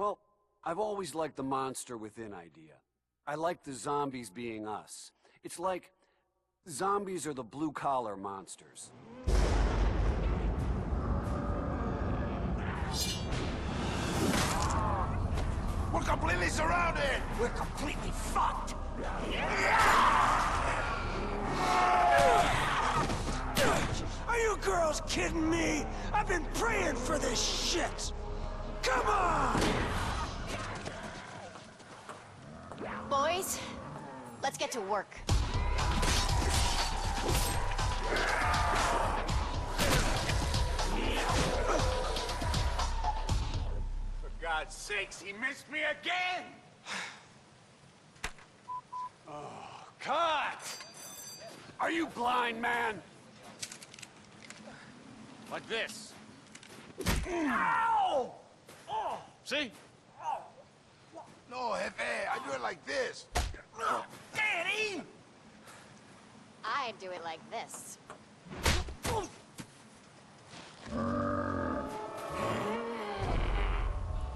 Well, I've always liked the monster within idea. I like the zombies being us. It's like zombies are the blue-collar monsters. We're completely surrounded! We're completely fucked! Are you girls kidding me? I've been praying for this shit! Come on! Boys, let's get to work. For God's sakes, he missed me again! Oh, cut! Are you blind, man? Like this. Ow! Oh! See? No, Jefe, I do it like this. Danny! I do it like this.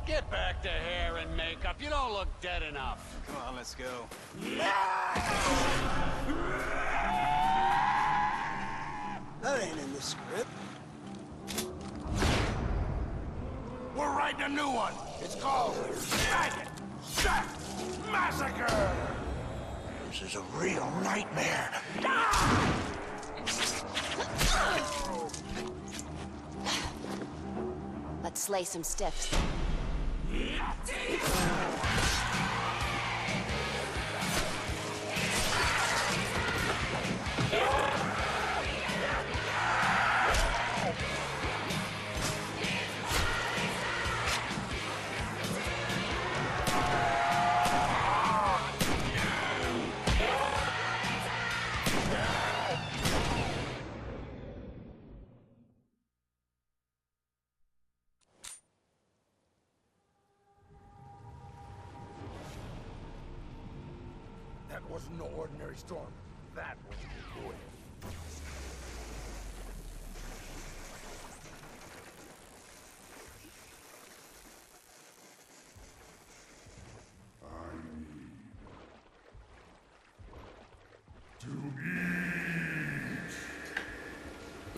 Get back to hair and makeup. You don't look dead enough. Come on, let's go. That ain't in the script. We're writing a new one. It's called Maggot Shack Massacre. This is a real nightmare. Let's slay some stiffs. That wasn't no ordinary storm. That was good.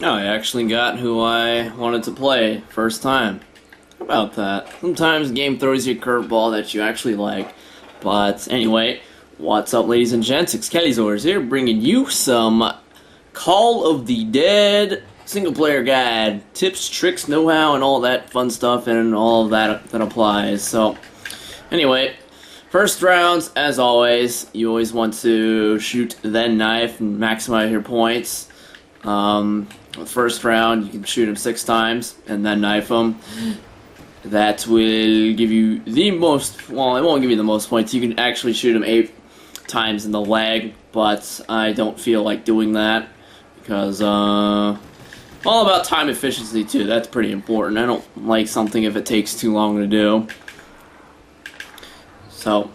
Oh, I actually got who I wanted to play first time. How about that? Sometimes the game throws you a curveball that you actually like. But anyway, what's up, ladies and gents? It's Kellyzors here, bringing you some Call of the Dead single-player guide. Tips, tricks, know-how, and all that fun stuff, and all of that applies. So, anyway, first rounds, as always, you always want to shoot then knife and maximize your points. First round, you can shoot him 6 times and then knife him. That will give you the most, well, it won't give you the most points. You can actually shoot him 8 times in the leg, but I don't feel like doing that because, all about time efficiency too. That's pretty important. I don't like something if it takes too long to do. So,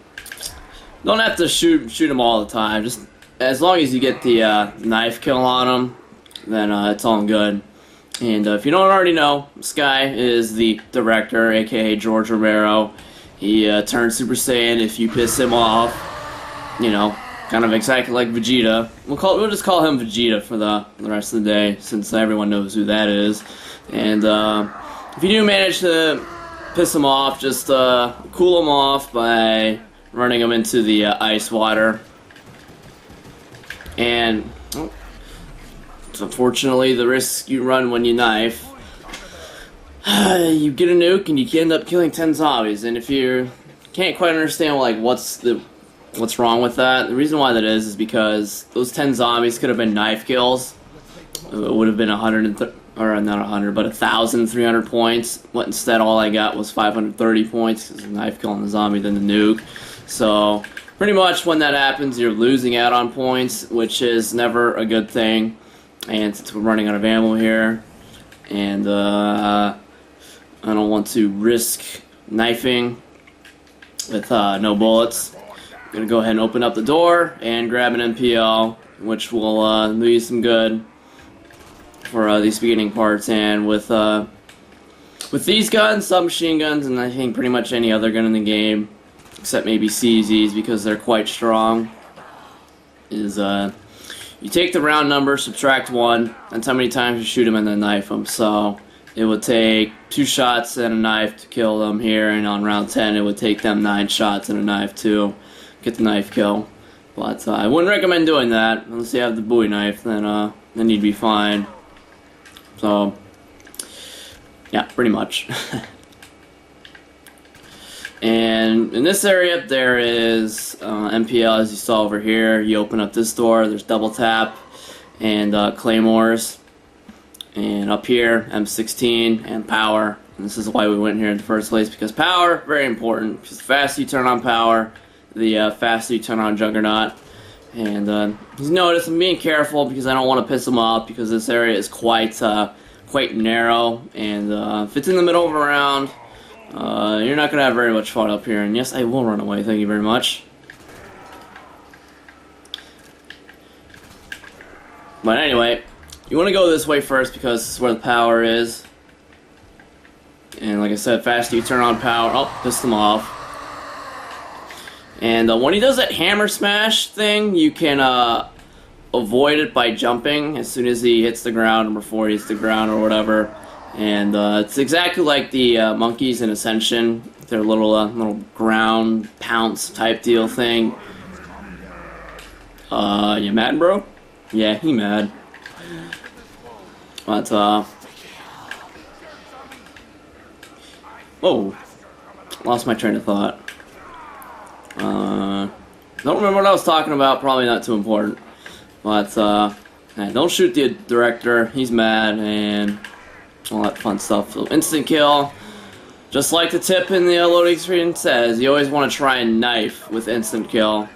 don't have to shoot him all the time. Just as long as you get the knife kill on him, then it's all good. And if you don't already know, this guy is the director, aka George Romero. He turns Super Saiyan if you piss him off. You know, kind of exactly like Vegeta. We'll just call him Vegeta for the rest of the day, since everyone knows who that is. And if you do manage to piss him off, just cool him off by running him into the ice water. And unfortunately, the risk you run when you knife, you get a nuke and you can end up killing 10 zombies. And if you can't quite understand like what's wrong with that, the reason why that is because those 10 zombies could have been knife kills. It would have been 1,300 points. But instead, all I got was 530 points because the knife killing the zombie, then the nuke. So pretty much when that happens, you're losing out on points, which is never a good thing. And since we're running out of ammo here, and I don't want to risk knifing with no bullets, I'm going to go ahead and open up the door and grab an MPL, which will do you some good for these beginning parts. And with With these guns, submachine guns, and I think pretty much any other gun in the game, except maybe CZs because they're quite strong, is you take the round number, subtract 1, that's how many times you shoot them and then knife them. So it would take 2 shots and a knife to kill them here, and on round 10 it would take them 9 shots and a knife to get the knife kill. But I wouldn't recommend doing that unless you have the Bowie knife. Then you'd be fine. So yeah, pretty much. And in this area there is MPL, as you saw over here. You open up this door, there's double tap and claymores, and up here M16 and power. And this is why we went here in the first place, because power, very important, because the faster you turn on power, the faster you turn on Juggernaut. And he's noticed I'm being careful because I don't want to piss him off, because this area is quite narrow, and if it's in the middle of a round, you're not going to have very much fun up here. And yes, I will run away, thank you very much. But anyway, you want to go this way first because this is where the power is. And like I said, faster you turn on power, oh, pissed him off. And when he does that hammer smash thing, you can avoid it by jumping as soon as he hits the ground, or before he hits the ground, or whatever. And it's exactly like the monkeys in Ascension, their little ground pounce type deal thing. You mad, bro? Yeah, he mad. But whoa, lost my train of thought. Don't remember what I was talking about. Probably not too important. But don't shoot the director. He's mad, and all that fun stuff. So instant kill, just like the tip in the loading screen says, you always want to try and knife with instant kill.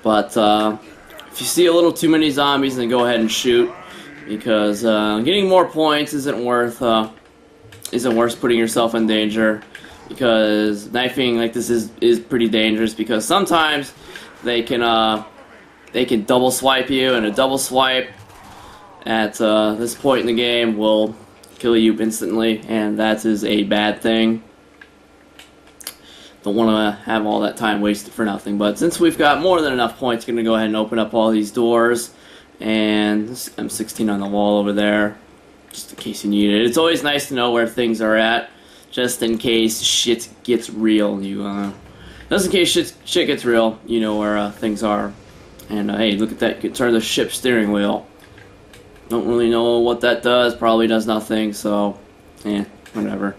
But if you see a little too many zombies, then go ahead and shoot, because getting more points isn't worth putting yourself in danger. Because knifing like this is pretty dangerous, because sometimes they can double swipe you, and a double swipe at this point in the game will kill you instantly, and that is a bad thing. Don't want to have all that time wasted for nothing. But since we've got more than enough points, going to go ahead and open up all these doors, and this M16 on the wall over there, just in case you need it. It's always nice to know where things are at, just in case shit gets real. Just in case shit gets real, you know where things are. And hey, look at that! You can turn the ship steering wheel. Don't really know what that does. Probably does nothing. So, whatever.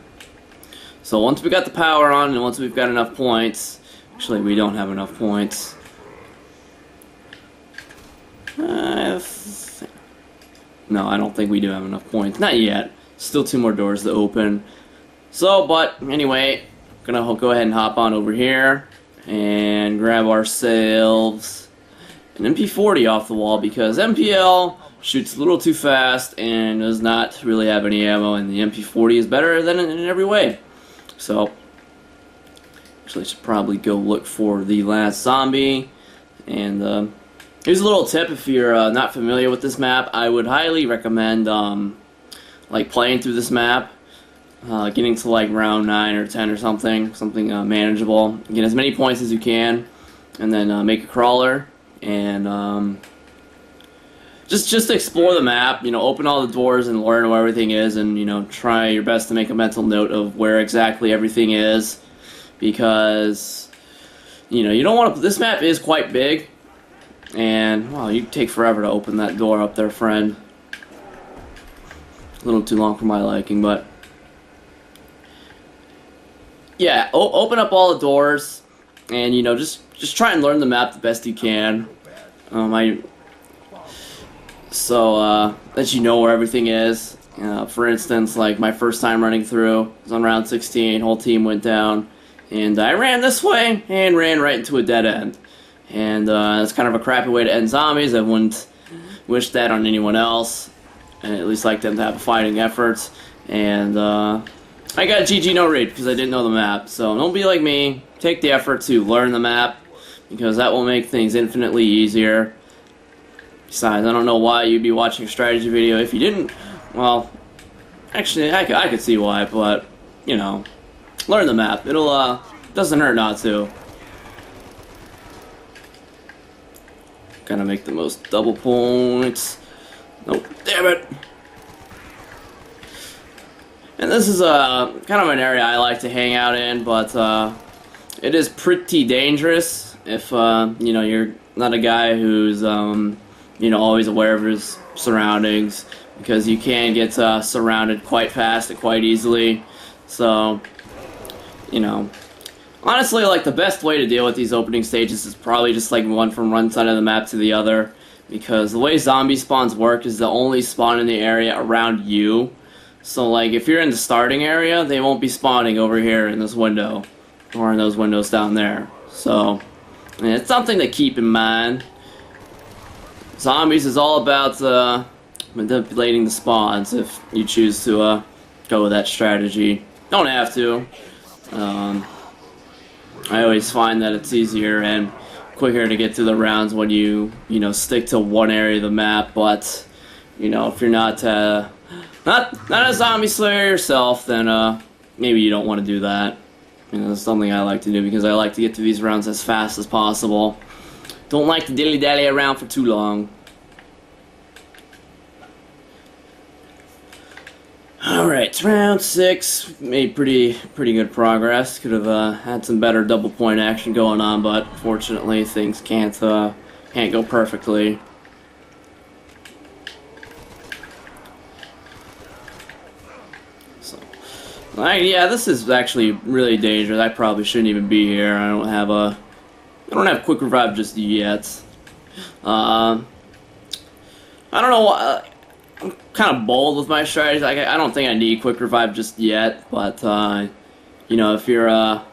So once we got the power on, and once we've got enough points, actually we don't have enough points. No, I don't think we do have enough points. Not yet. Still 2 more doors to open. So, but anyway, gonna go ahead and hop on over here and grab ourselves an MP40 off the wall, because MPL shoots a little too fast and does not really have any ammo, and the MP40 is better than in every way. So, actually, I should probably go look for the last zombie. And here's a little tip: if you're not familiar with this map, I would highly recommend like playing through this map, getting to like round 9 or 10 or something manageable. Get as many points as you can, and then make a crawler and just explore the map. You know, open all the doors and learn where everything is, and you know, try your best to make a mental note of where exactly everything is, because you know, you don't want to. This map is quite big, and wow, you take forever to open that door up there, friend. A little too long for my liking, but yeah, open up all the doors, and you know, just try and learn the map the best you can. So that you know where everything is. For instance, like my first time running through was on round 16. Whole team went down, and I ran this way and ran right into a dead end. And it's kind of a crappy way to end zombies. I wouldn't wish that on anyone else. And at least like them to have a fighting effort. And I got GG no raid because I didn't know the map. So don't be like me. Take the effort to learn the map, because that will make things infinitely easier. Besides, I don't know why you'd be watching a strategy video if you didn't. Well, Actually, I could see why, but, you know, learn the map. It'll, doesn't hurt not to. Gotta make the most double points. Nope, damn it. And this is, kind of an area I like to hang out in, but, it is pretty dangerous if, you know, you're not a guy who's, you know, always aware of his surroundings, because you can get surrounded quite fast and quite easily. So, you know, honestly, like, the best way to deal with these opening stages is probably just like one from one side of the map to the other, because the way zombie spawns work is they'll only spawn in the area around you. So, like, if you're in the starting area, they won't be spawning over here in this window or in those windows down there. So, and it's something to keep in mind. Zombies is all about manipulating the spawns if you choose to go with that strategy. Don't have to. I always find that it's easier and quicker to get through the rounds when you know, stick to one area of the map. But, you know, if you're not a zombie slayer yourself, then maybe you don't want to do that. You know, it's something I like to do because I like to get through these rounds as fast as possible. Don't like to dilly-dally around for too long. Alright, round 6. Made pretty good progress. Could have had some better double point action going on, but fortunately things can't go perfectly. So, yeah, this is actually really dangerous. I probably shouldn't even be here. I don't have quick revive just yet. I don't know why. I'm kind of bold with my strategies. I don't think I need quick revive just yet, but you know, if you're not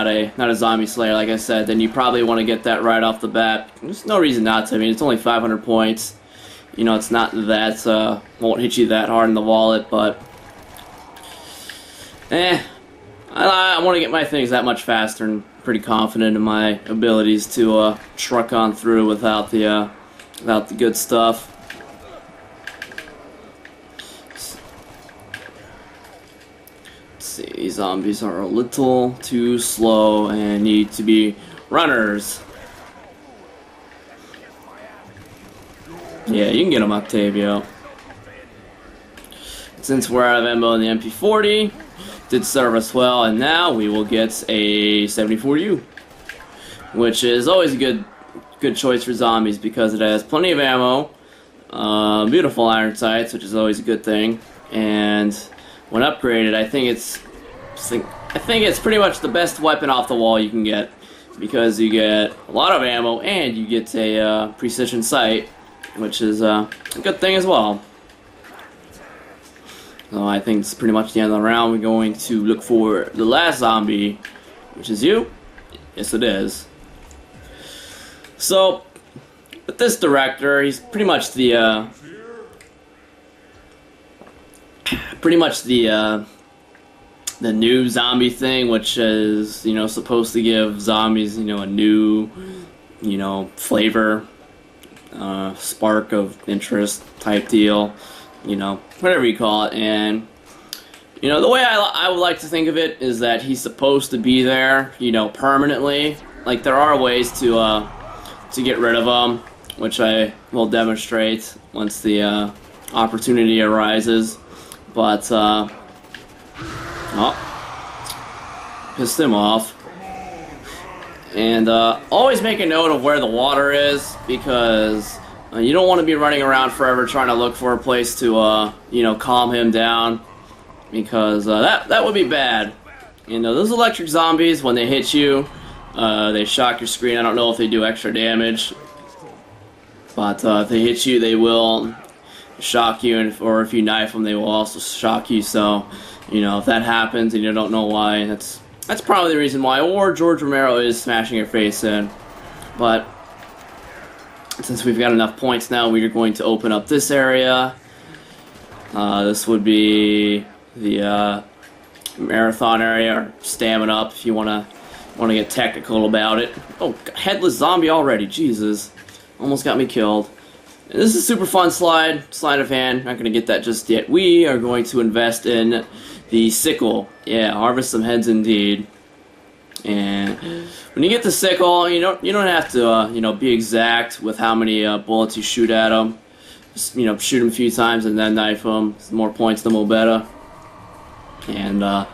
a zombie slayer, like I said, then you probably want to get that right off the bat. There's no reason not to. I mean, it's only 500 points. You know, it's not that won't hit you that hard in the wallet, but I want to get my things that much faster, and pretty confident in my abilities to truck on through without the good stuff. Let's see, these zombies are a little too slow and need to be runners. Yeah, you can get them, Octavio. Since we're out of ammo in the MP40, did serve us well, and now we will get a 74U, which is always a good choice for zombies because it has plenty of ammo, beautiful iron sights, which is always a good thing, and when upgraded, I think it's pretty much the best weapon off the wall you can get, because you get a lot of ammo and you get a precision sight, which is a good thing as well. So I think it's pretty much the end of the round. We're going to look for the last zombie, which is you. Yes, it is. So, with this director, he's pretty much the new zombie thing, which is, you know, supposed to give zombies, you know, a new, you know, flavor, spark of interest type deal, you know, whatever you call it. And, you know, the way I would like to think of it is that he's supposed to be there, you know, permanently. Like, there are ways to get rid of them, which I will demonstrate once the opportunity arises. But oh, pissed him off. And always make a note of where the water is, because you don't want to be running around forever trying to look for a place to you know, calm him down, because that would be bad. You know, those electric zombies, when they hit you, they shock your screen. I don't know if they do extra damage, but if they hit you, they will shock you, or if you knife them, they will also shock you. So, you know, if that happens and you don't know why, that's probably the reason why. Or George Romero is smashing your face in. But since we've got enough points now, we are going to open up this area. This would be the marathon area, or stamin-up if you want to get technical about it. Oh, headless zombie already, Jesus. Almost got me killed. This is a super fun sleight of hand. Not going to get that just yet. We are going to invest in the sickle. Yeah, harvest some heads indeed. And when you get the sickle, you don't have to be exact with how many bullets you shoot at them. Just shoot them a few times and then knife them. The more points, the more better. And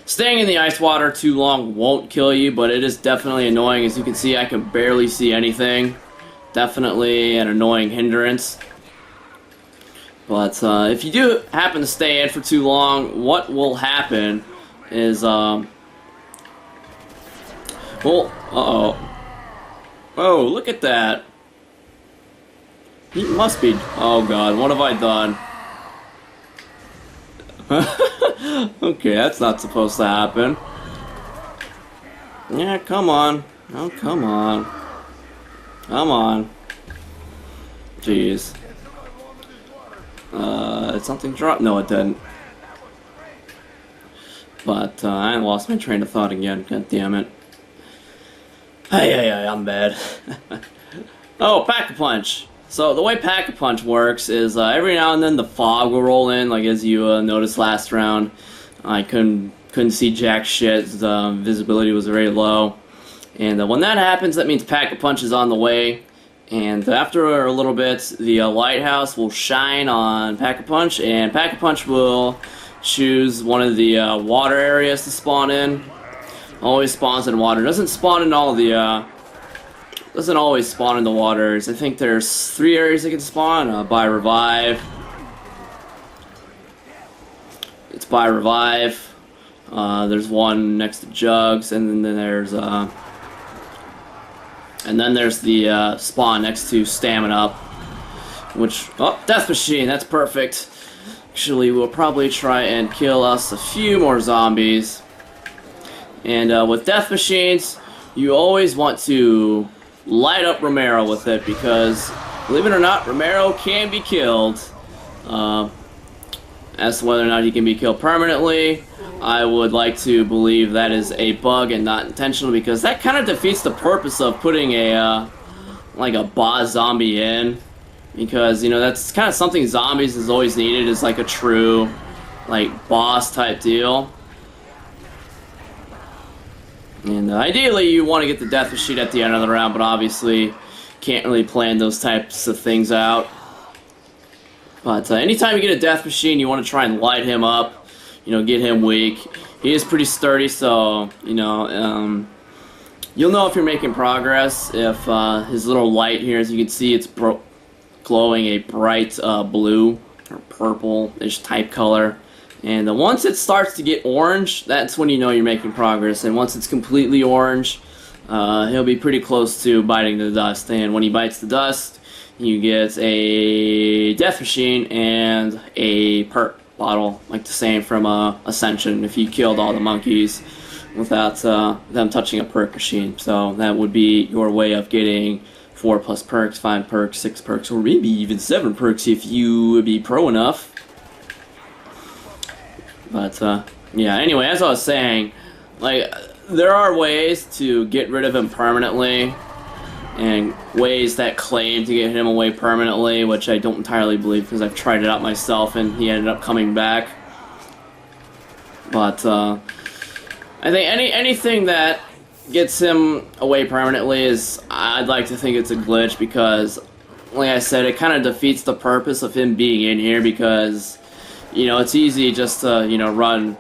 staying in the ice water too long won't kill you, but it is definitely annoying. As you can see, I can barely see anything. Definitely an annoying hindrance. But if you do happen to stay in for too long, what will happen is, well, oh, look at that. He must be, oh god, what have I done? Okay, that's not supposed to happen. Yeah, come on. Oh, come on. Come on. Jeez. Something dropped? No, it didn't. But, I lost my train of thought again. God damn it. Hey, I'm bad. Oh, Pack-a-Punch. So, the way Pack-a-Punch works is, every now and then the fog will roll in, like as you noticed last round. I couldn't see jack shit. The visibility was very low. And when that happens, that means Pack-a-Punch is on the way. And after a little bit, the lighthouse will shine on Pack-a-Punch, and Pack-a-Punch will choose one of the water areas to spawn in. Always spawns in water. Doesn't spawn in all the doesn't always spawn in the waters. I think there's 3 areas it can spawn. By Revive. It's by Revive. There's one next to Jugs, and then there's the spawn next to stamin-up, which, oh, Death Machine, that's perfect. Actually, we'll probably try and kill us a few more zombies. And with Death Machines, you always want to light up Romero with it, because, believe it or not, Romero can be killed. As to whether or not he can be killed permanently, I would like to believe that is a bug and not intentional, because that kind of defeats the purpose of putting a like a boss zombie in, because that's kind of something zombies has always needed, is like a true like boss type deal. And ideally you want to get the Death Machine at the end of the round, but obviously can't really plan those types of things out. But anytime you get a Death Machine, you want to try and light him up, get him weak. He is pretty sturdy, so, you'll know if you're making progress if his little light here, as you can see, it's glowing a bright blue or purple-ish type color. And once it starts to get orange, that's when you know you're making progress. And once it's completely orange, he'll be pretty close to biting the dust. And when he bites the dust, you get a Death Machine and a perk bottle, like the same from Ascension, if you killed all the monkeys without them touching a perk machine. So that would be your way of getting 4+ perks, 5 perks, 6 perks, or maybe even 7 perks if you would be pro enough. But yeah, anyway, as I was saying, like, there are ways to get rid of him permanently, and ways that claim to get him away permanently, which I don't entirely believe, because I've tried it out myself and he ended up coming back. But I think anything that gets him away permanently is, I'd like to think it's a glitch, because like I said, it kind of defeats the purpose of him being in here, because it's easy just to run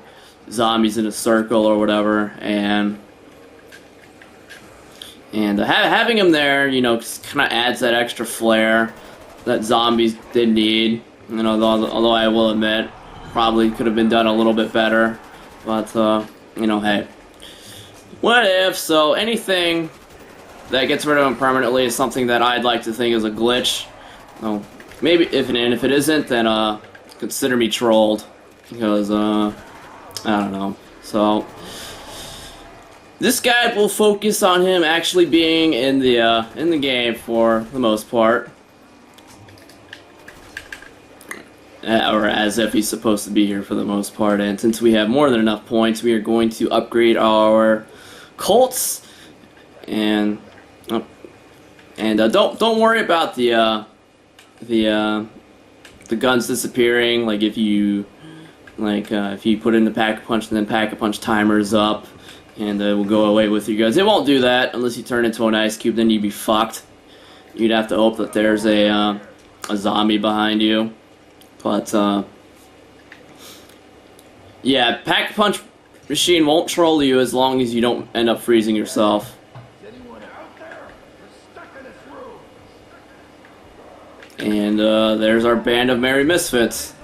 zombies in a circle or whatever, and having him there, kind of adds that extra flair that zombies did need. Although I will admit, probably could have been done a little bit better. But hey, what if? So anything that gets rid of him permanently is something that I'd like to think is a glitch. Well, maybe if it isn't, then consider me trolled, because I don't know. So this guy will focus on him actually being in the game for the most part, or as if he's supposed to be here for the most part. And since we have more than enough points, we are going to upgrade our Colts, and don't worry about the the guns disappearing. Like if you put in the pack-a-punch and then pack-a-punch timers up, and it will go away with you guys. It won't do that unless you turn into an ice cube. Then you'd be fucked. You'd have to hope that there's a zombie behind you. But yeah, pack-a-punch machine won't troll you as long as you don't end up freezing yourself. Is anyone out there? We're stuck in this room. And there's our band of merry misfits.